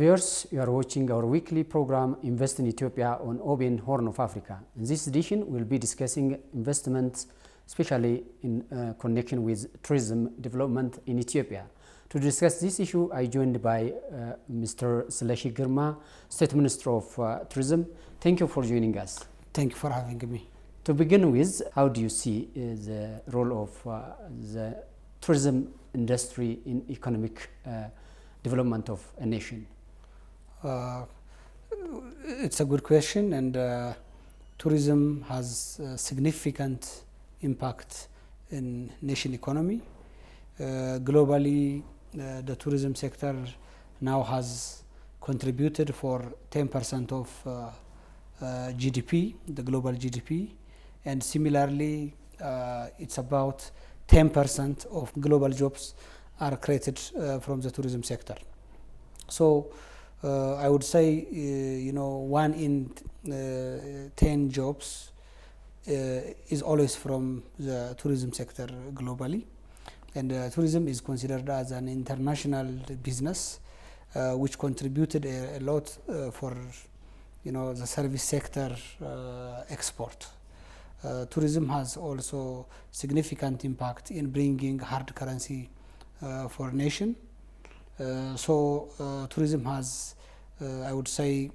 viewers, you are watching our weekly program Invest in Ethiopia on OBN Horn of Africa. In this edition, we'll be discussing investments, especially in connection with tourism development in Ethiopia. To discuss this issue, I joined by Mr. Sleshi Girma, State Minister of Tourism. Thank you for joining us. Thank you for having me. To begin with, how do you see the role of the tourism industry in economic development of a nation? It's a good question, and tourism has a significant impact in nation economy. Globally, the tourism sector now has contributed for 10% of GDP, the global GDP, and similarly, it's about 10% of global jobs are created from the tourism sector. So I would say, 1 in 10 jobs is always from the tourism sector globally. And tourism is considered as an international business, which contributed a lot for the service sector export. Tourism has also significant impact in bringing hard currency for nation. So tourism has, I would say,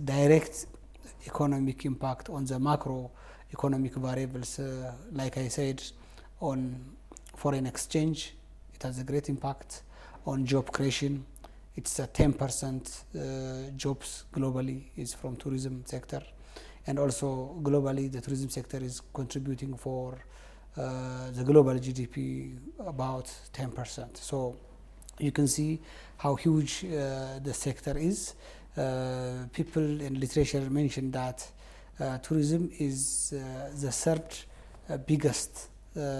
direct economic impact on the macroeconomic variables. Like I said, on foreign exchange, it has a great impact. On job creation, it's a 10% jobs globally is from tourism sector. And also globally, the tourism sector is contributing for the global GDP about 10%. So you can see how huge the sector is. People in literature mention that tourism is the third biggest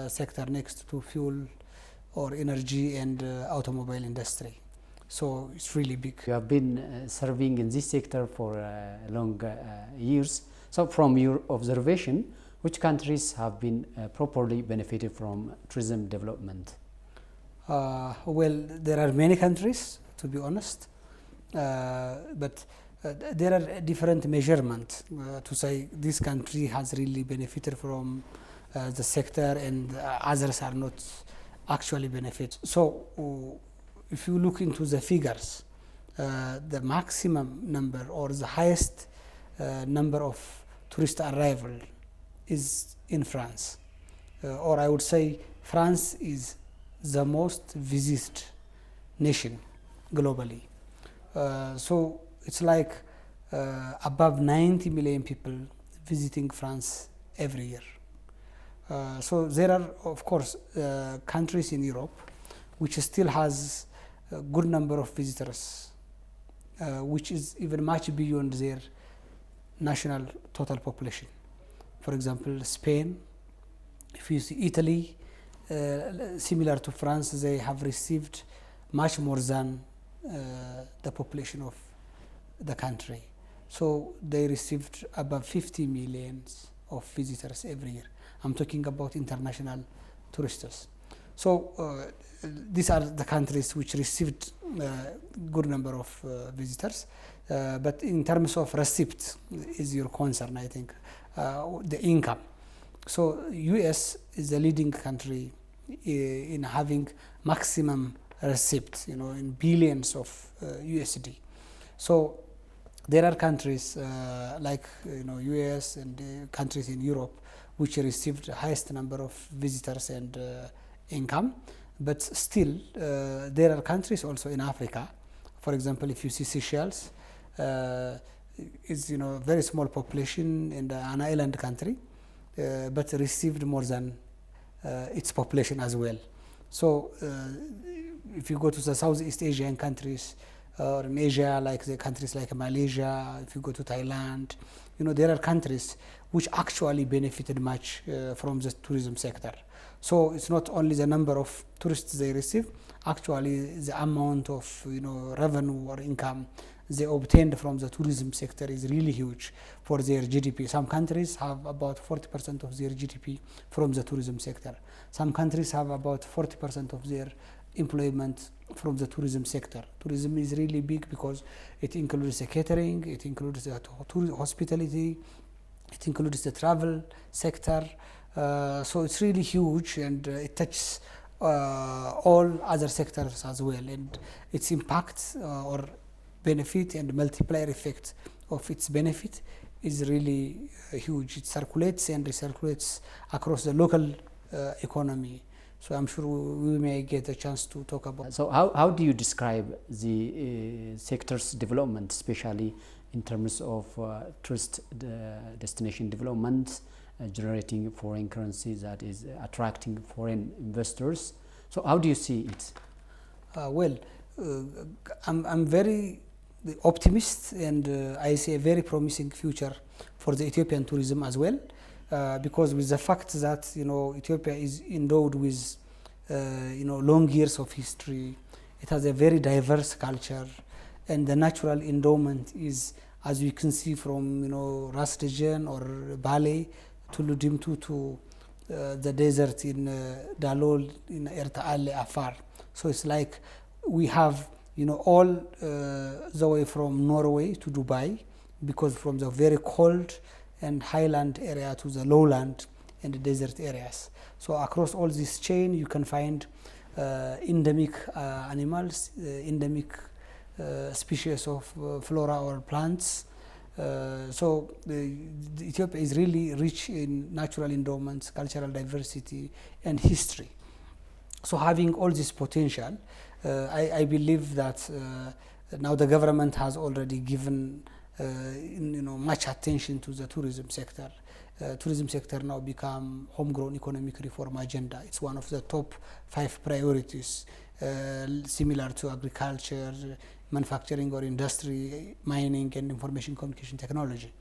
sector next to fuel or energy and automobile industry. So it's really big. You have been serving in this sector for long years. So from your observation, which countries have been properly benefited from tourism development? Well, there are many countries, to be honest, but there are different measurements to say this country has really benefited from the sector and others are not actually benefit. So if you look into the figures, the maximum number or the highest number of tourist arrival is in France, or I would say France is the most visited nation globally. So it's like above 90 million people visiting France every year. So there are, of course, countries in Europe which still has a good number of visitors, which is even much beyond their national total population. For example, Spain, if you see Italy, similar to France, they have received much more than the population of the country. So they received above 50 million of visitors every year. I'm talking about international tourists. So these are the countries which received good number of visitors. But in terms of receipt is your concern, I think, the income. So US is the leading country in having maximum receipt, in billions of USD. So there are countries like US and countries in Europe which received the highest number of visitors and income, but still there are countries also in Africa. For example, if you see Seychelles, is very small population and an island country, but received more than its population as well. So if you go to the Southeast Asian countries or in Asia, like the countries like Malaysia, if you go to Thailand, there are countries which actually benefited much from the tourism sector. So it's not only the number of tourists they receive, actually the amount of revenue or income they obtained from the tourism sector is really huge for their GDP. Some countries have about 40% of their GDP from the tourism sector. Some countries have about 40% of their employment from the tourism sector. Tourism is really big because it includes the catering, it includes the hospitality, it includes the travel sector. So it's really huge, and it touches all other sectors as well, and its impact or benefit and multiplier effect of its benefit is really huge. It circulates and recirculates across the local economy. So I'm sure we may get a chance to talk about. So how do you describe the sector's development, especially in terms of tourist destination development, generating foreign currency that is attracting foreign investors? So how do you see it? I'm very optimist, and I see a very promising future for the Ethiopian tourism as well. Because with the fact that Ethiopia is endowed with long years of history, it has a very diverse culture, and the natural endowment is, as we can see from Ras Region or Bale to Ludimtu to the desert in Dalol in Ertaale, Afar. So it's like we have all the way from Norway to Dubai, because from the very cold and highland area to the lowland and the desert areas. So across all this chain you can find endemic animals, endemic species of flora or plants. So Ethiopia is really rich in natural endowments, cultural diversity and history. So having all this potential, I believe that now the government has already given much attention to the tourism sector. Tourism sector now become homegrown economic reform agenda. It's one of the top 5 priorities, similar to agriculture, manufacturing or industry, mining and information communication technology.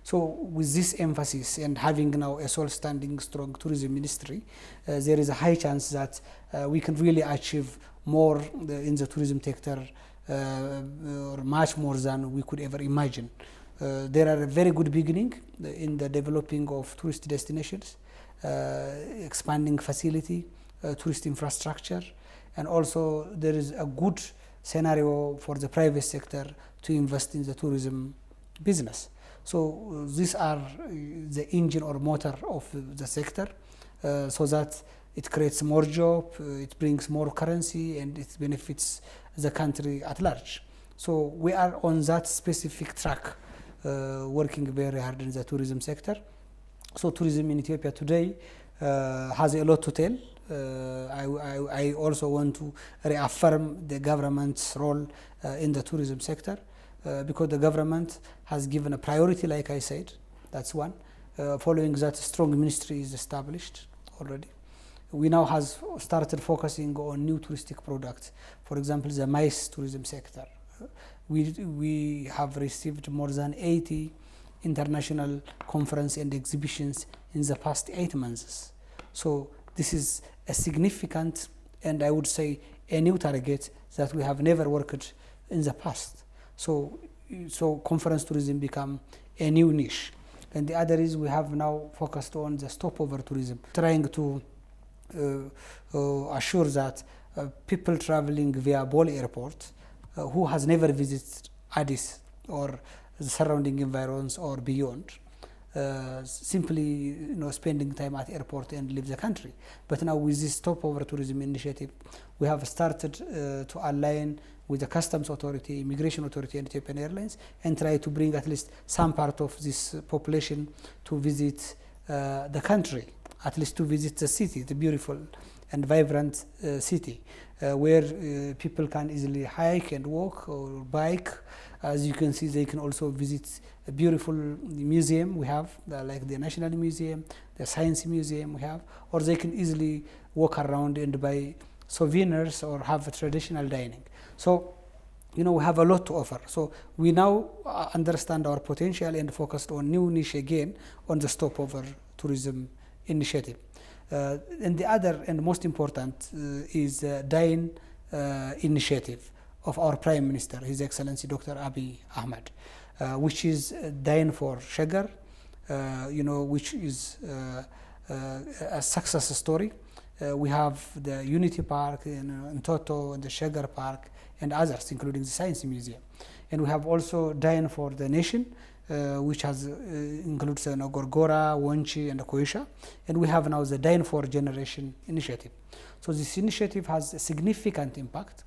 So with this emphasis and having now a sole standing strong tourism ministry, there is a high chance that we can really achieve more in the tourism sector, or much more than we could ever imagine. There are a very good beginning in the developing of tourist destinations, expanding facility, tourist infrastructure, and also there is a good scenario for the private sector to invest in the tourism business. So these are the engine or motor of the sector, so that it creates more job, it brings more currency, and it benefits the country at large. So we are on that specific track, working very hard in the tourism sector. So tourism in Ethiopia today has a lot to tell. I also want to reaffirm the government's role in the tourism sector, because the government has given a priority, like I said. That's one. Following that, a strong ministry is established already. We now has started focusing on new touristic products. For example, the MICE tourism sector. We have received more than 80 international conference and exhibitions in the past 8 months. So this is a significant, and I would say a new target that we have never worked in the past. So conference tourism become a new niche. And the other is we have now focused on the stopover tourism, trying to assure that people traveling via Bole Airport, who has never visited Addis or the surrounding environs or beyond, simply spending time at airport and leave the country. But now with this stopover tourism initiative, we have started to align with the Customs Authority, Immigration Authority and Ethiopian Airlines, and try to bring at least some part of this population to visit the country, at least to visit the city, the beautiful and vibrant city, where people can easily hike and walk or bike. As you can see, they can also visit a beautiful museum we have, like the National Museum, the Science Museum we have, or they can easily walk around and buy souvenirs or have a traditional dining. So, we have a lot to offer. So we now understand our potential and focused on new niche again on the stopover tourism initiative. And the other and most important is the Dine initiative of our Prime Minister, His Excellency Dr. Abiy Ahmed, which is Dine for Sugar, which is a success story. We have the Unity Park in Toto and the Sugar Park and others, including the Science Museum. And we have also Dine for the Nation, which has includes Gorgora, Wonchi, and Koisha. And we have now the Dine for Generation initiative. So this initiative has a significant impact.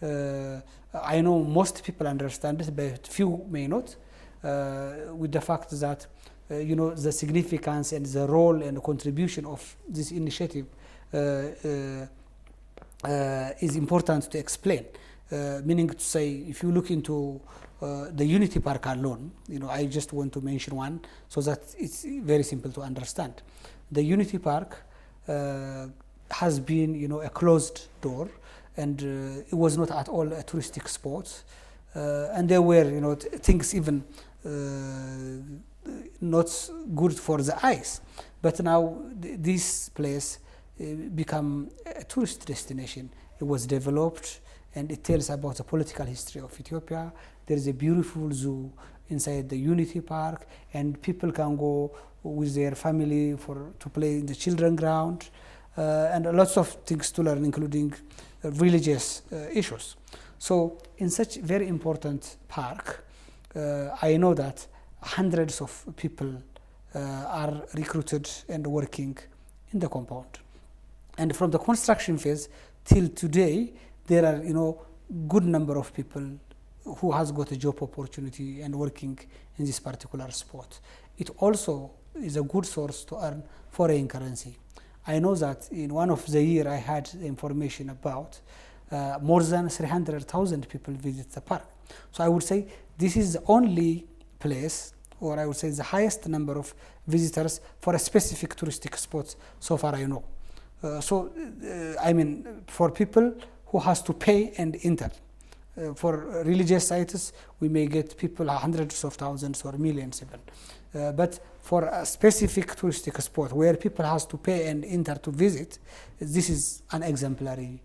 I know most people understand it, but few may not, with the fact that the significance and the role and the contribution of this initiative is important to explain. Meaning to say, if you look into the Unity Park alone, I just want to mention one so that it's very simple to understand. The Unity Park has been, a closed door, and it was not at all a touristic spot, and there were, things even not good for the eyes. But now this place become a tourist destination. It was developed, and it tells about the political history of Ethiopia. There is a beautiful zoo inside the Unity Park, and people can go with their family to play in the children ground, and lots of things to learn, including religious issues. So in such very important park, I know that hundreds of people are recruited and working in the compound. And from the construction phase till today, there are good number of people who has got a job opportunity and working in this particular spot. It also is a good source to earn foreign currency. I know that in one of the year I had information about more than 300,000 people visit the park. So I would say this is the only place, or I would say the highest number of visitors for a specific touristic spot so far I know. I mean, for people who has to pay and enter. For religious sites, we may get people hundreds of thousands or millions even. But for a specific touristic spot where people has to pay and enter to visit, this is an exemplary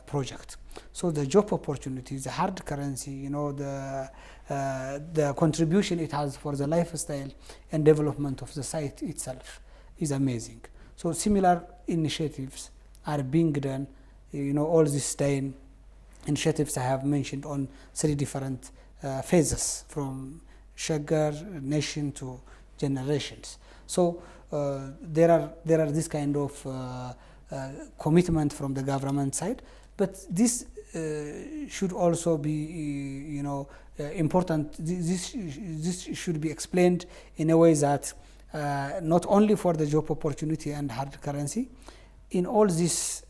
project. So the job opportunities, the hard currency, the contribution it has for the lifestyle and development of the site itself is amazing. So similar initiatives are being done, all these 10 initiatives I have mentioned on 3 different phases, from Sugar, Nation to Generations. So there are this kind of commitment from the government side, but this should also be important. This should be explained in a way that not only for the job opportunity and hard currency, in all this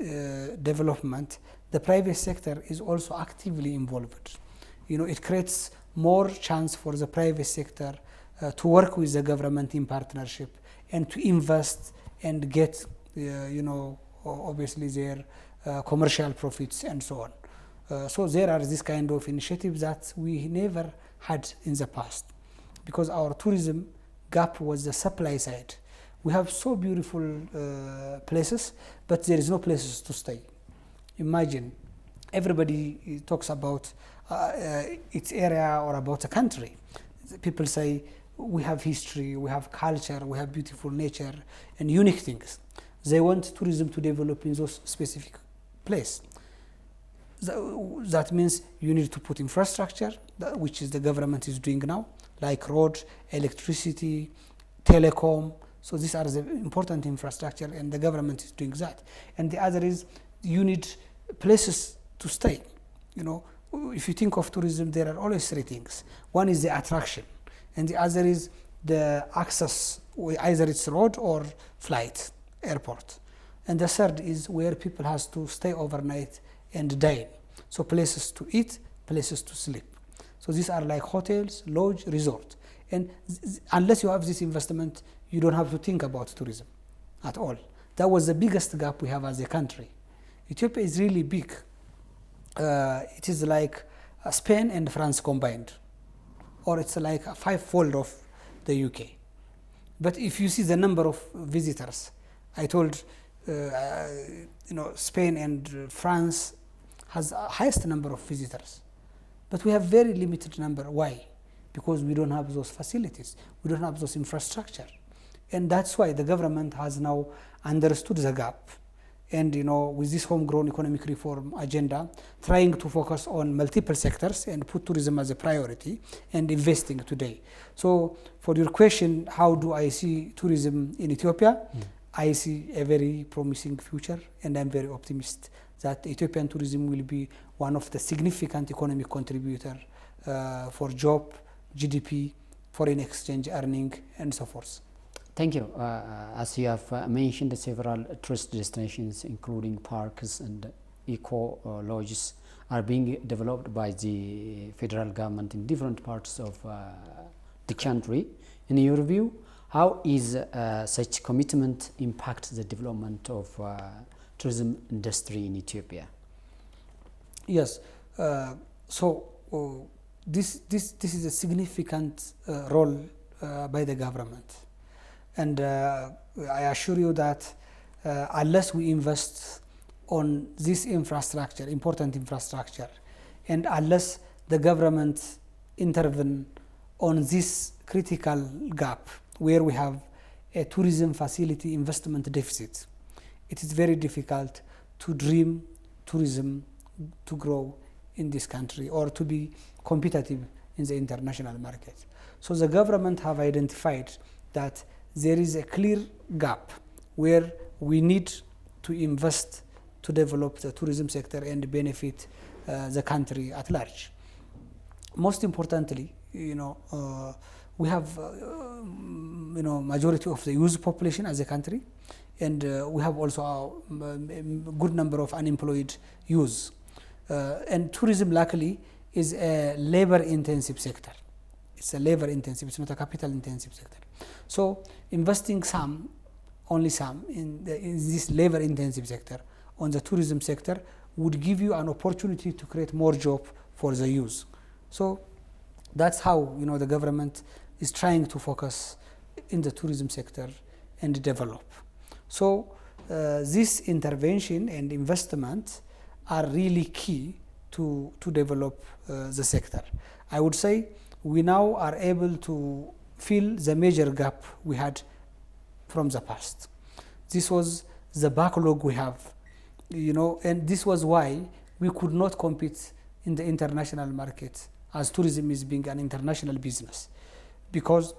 development, the private sector is also actively involved. It creates more chance for the private sector to work with the government in partnership and to invest and get, obviously their commercial profits and so on. So there are this kind of initiatives that we never had in the past, because our tourism gap was the supply side. We have so beautiful places, but there is no places to stay. Imagine, everybody talks about its area or about a country. People say, we have history, we have culture, we have beautiful nature and unique things. They want tourism to develop in those specific places. That means you need to put infrastructure, which is the government is doing now, like road, electricity, telecom. So these are the important infrastructure, and the government is doing that. And the other is, you need places to stay. If you think of tourism, there are always 3 things. One is the attraction, and the other is the access, either it's road or flight, airport. And the third is where people has to stay overnight and dine. So places to eat, places to sleep. So these are like hotels, lodge, resort. And unless you have this investment, you don't have to think about tourism at all. That was the biggest gap we have as a country. Ethiopia is really big. It is like Spain and France combined, or it's like a 5-fold of the UK. But if you see the number of visitors, I told Spain and France has the highest number of visitors, but we have very limited number. Why? Because we don't have those facilities, we don't have those infrastructure. And that's why the government has now understood the gap, and with this homegrown economic reform agenda, trying to focus on multiple sectors and put tourism as a priority and investing today. So for your question, how do I see tourism in Ethiopia? I see a very promising future, and I'm very optimistic that Ethiopian tourism will be one of the significant economic contributor for job, GDP, foreign exchange earning, and so forth. Thank you. As you have mentioned, several tourist destinations, including parks and eco lodges, are being developed by the federal government in different parts of the country. In your view, how is such commitment impact the development of tourism industry in Ethiopia? Yes. This is a significant role by the government. And I assure you that unless we invest on this infrastructure, important infrastructure, and unless the government intervene on this critical gap where we have a tourism facility investment deficit, it is very difficult to dream tourism to grow in this country or to be competitive in the international market. So the government have identified that there is a clear gap where we need to invest to develop the tourism sector and benefit the country at large. Most importantly, we have majority of the youth population as a country, and we have also a good number of unemployed youth. And tourism, luckily, is a labor-intensive sector. It's a labor-intensive, it's not a capital-intensive sector. So investing only some in this labor-intensive sector on the tourism sector would give you an opportunity to create more job for the youth. So that's how the government is trying to focus in the tourism sector and develop. So this intervention and investment are really key to develop the sector. I would say we now are able to fill the major gap we had from the past. This was the backlog we have, and this was why we could not compete in the international market as tourism is being an international business. Because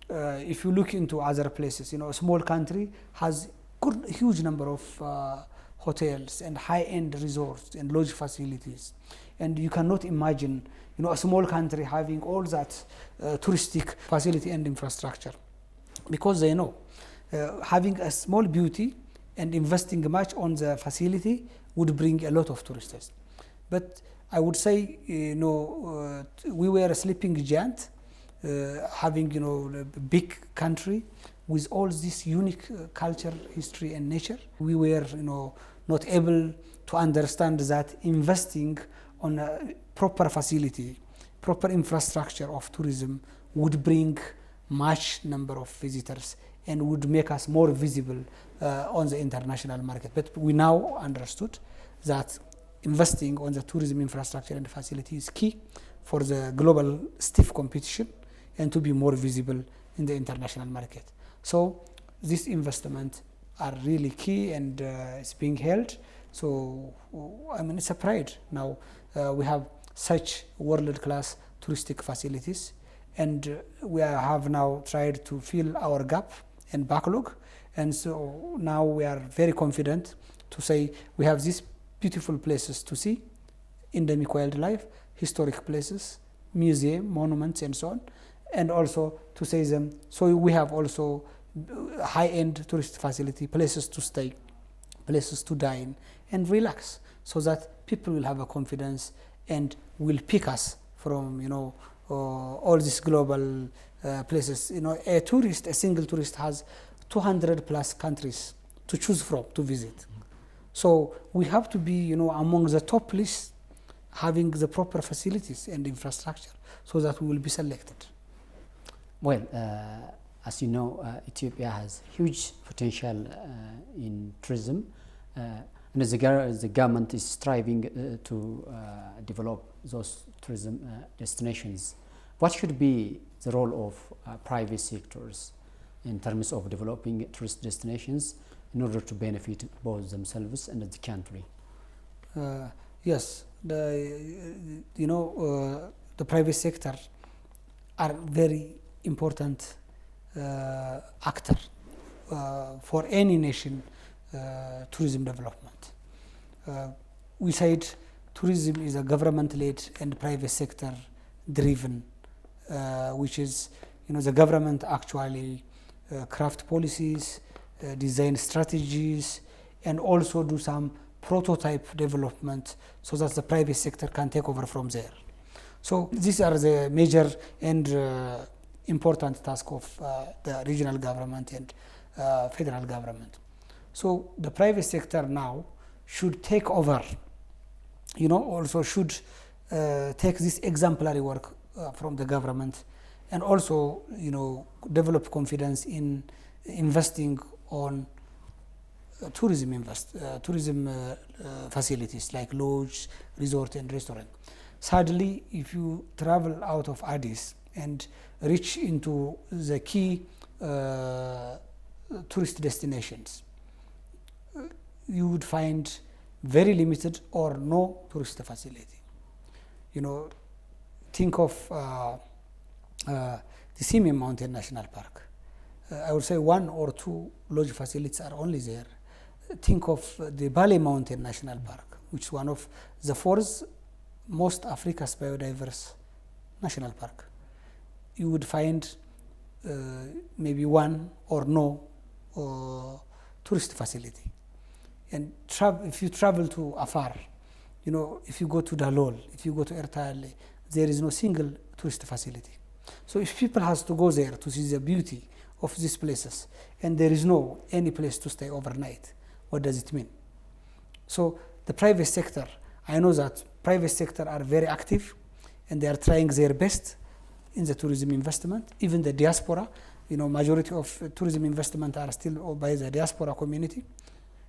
if you look into other places, a small country has huge number of hotels and high-end resorts and lodge facilities, and you cannot imagine a small country having all that touristic facility and infrastructure, because they know having a small beauty and investing much on the facility would bring a lot of tourists. But I would say we were a sleeping giant, having a big country with all this unique culture, history, and nature. We were not able to understand that investing on a proper facility, proper infrastructure of tourism would bring much number of visitors and would make us more visible on the international market. But we now understood that investing on the tourism infrastructure and facility is key for the global stiff competition and to be more visible in the international market. So this investment are really key, and it's being held. So it's a pride now. We have such world-class touristic facilities, and we have now tried to fill our gap and backlog, and so now we are very confident to say we have these beautiful places to see, endemic wildlife, historic places, museum, monuments, and so on, and also to say them. So we have also high-end tourist facility, places to stay, places to dine and relax, so that people will have a confidence and will pick us from all these global places. A single tourist has 200 plus countries to choose from to visit. So we have to be among the top list, having the proper facilities and infrastructure, so that we will be selected. Well, as you know, Ethiopia has huge potential in tourism, and the government is striving to develop those tourism destinations. What should be the role of private sectors in terms of developing tourist destinations, in order to benefit both themselves and the country? Yes, the private sector are very important actor for any nation tourism development. We said tourism is a government-led and private sector-driven, which is, the government actually craft policies, design strategies, and also do some prototype development so that the private sector can take over from there. So these are the major and important tasks of the regional government and federal government. So the private sector now should take over, also should take this exemplary work from the government, and also, develop confidence in investing on tourism facilities like lodge, resort, and restaurant. Sadly, if you travel out of Addis and reach into the key tourist destinations, you would find very limited or no tourist facility. Think of the Simien Mountain National Park. I would say 1 or 2 lodge facilities are only there. Think of the Bali Mountain National Park, which is one of the 4th most Africa's biodiverse national park. You would find maybe 1 or no tourist facility. And if you travel to Afar, if you go to Dalol, if you go to Ertale, there is no single tourist facility. So if people has to go there to see the beauty of these places, and there is no any place to stay overnight, what does it mean? So the private sector, I know that private sector are very active, and they are trying their best in the tourism investment. Even the diaspora, majority of tourism investment are still by the diaspora community.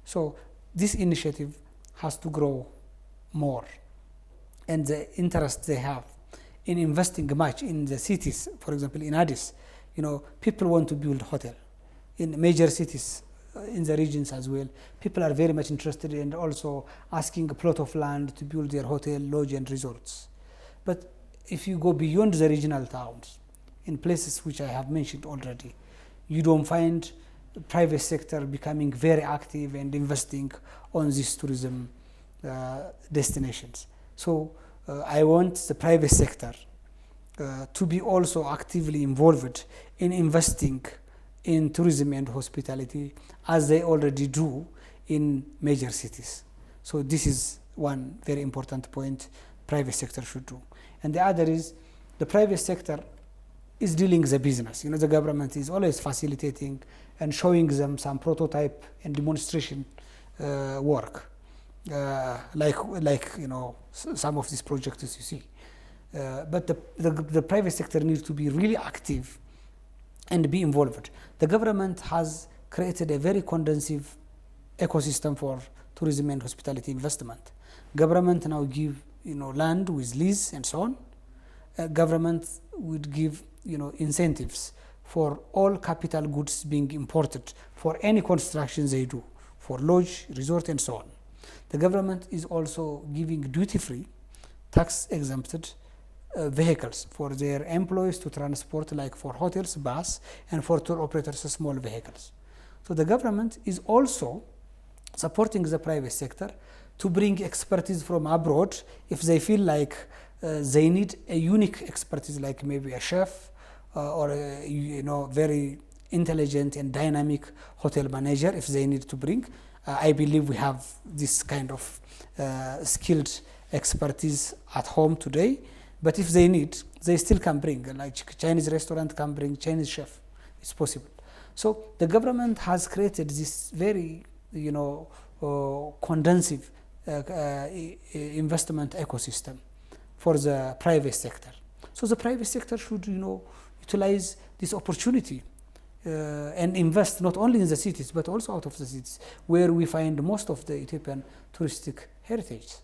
So this initiative has to grow more, and the interest they have in investing much in the cities, for example, in Addis, people want to build hotel in major cities, in the regions as well. People are very much interested in also asking a plot of land to build their hotel, lodge, and resorts. But if you go beyond the regional towns, in places which I have mentioned already, you don't find the private sector becoming very active and investing on these tourism destinations. So I want the private sector to be also actively involved in investing in tourism and hospitality, as they already do in major cities. So this is one very important point private sector should do. And the other is the private sector is dealing the business. The government is always facilitating and showing them some prototype and demonstration work, like some of these projects you see. But the private sector needs to be really active and be involved. The government has created a very conducive ecosystem for tourism and hospitality investment. Government now give land with lease and so on. Government would give incentives for all capital goods being imported for any construction they do, for lodge, resort, and so on. The government is also giving duty-free, tax-exempted vehicles for their employees to transport, like for hotels, bus, and for tour operators, small vehicles. So the government is also supporting the private sector to bring expertise from abroad if they feel like they need a unique expertise, like maybe a chef or a very intelligent and dynamic hotel manager, if they need to bring. I believe we have this kind of skilled expertise at home today. But if they need, they still can bring, like Chinese restaurant can bring Chinese chef. It's possible. So the government has created this very, conducive investment ecosystem for the private sector. So the private sector should, utilize this opportunity and invest not only in the cities, but also out of the cities, where we find most of the Ethiopian touristic heritage.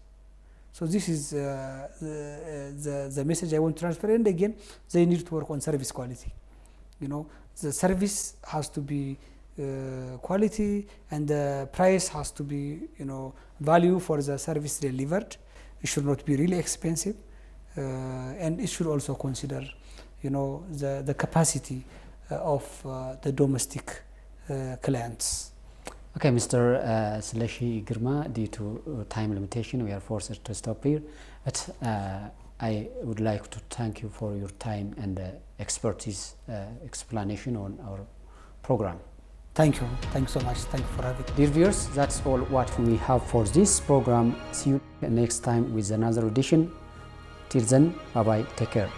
So this is the message I want to transfer. And again, they need to work on service quality. The service has to be quality, and the price has to be, value for the service delivered. It should not be really expensive, and it should also consider, the capacity of the domestic clients. Okay, Mr. Sleshi Girma, due to time limitation, we are forced to stop here. But I would like to thank you for your time and expertise explanation on our program. Thank you. Thanks so much. Thank you for having me. Dear viewers, that's all what we have for this program. See you next time with another edition. Till then, bye-bye. Take care.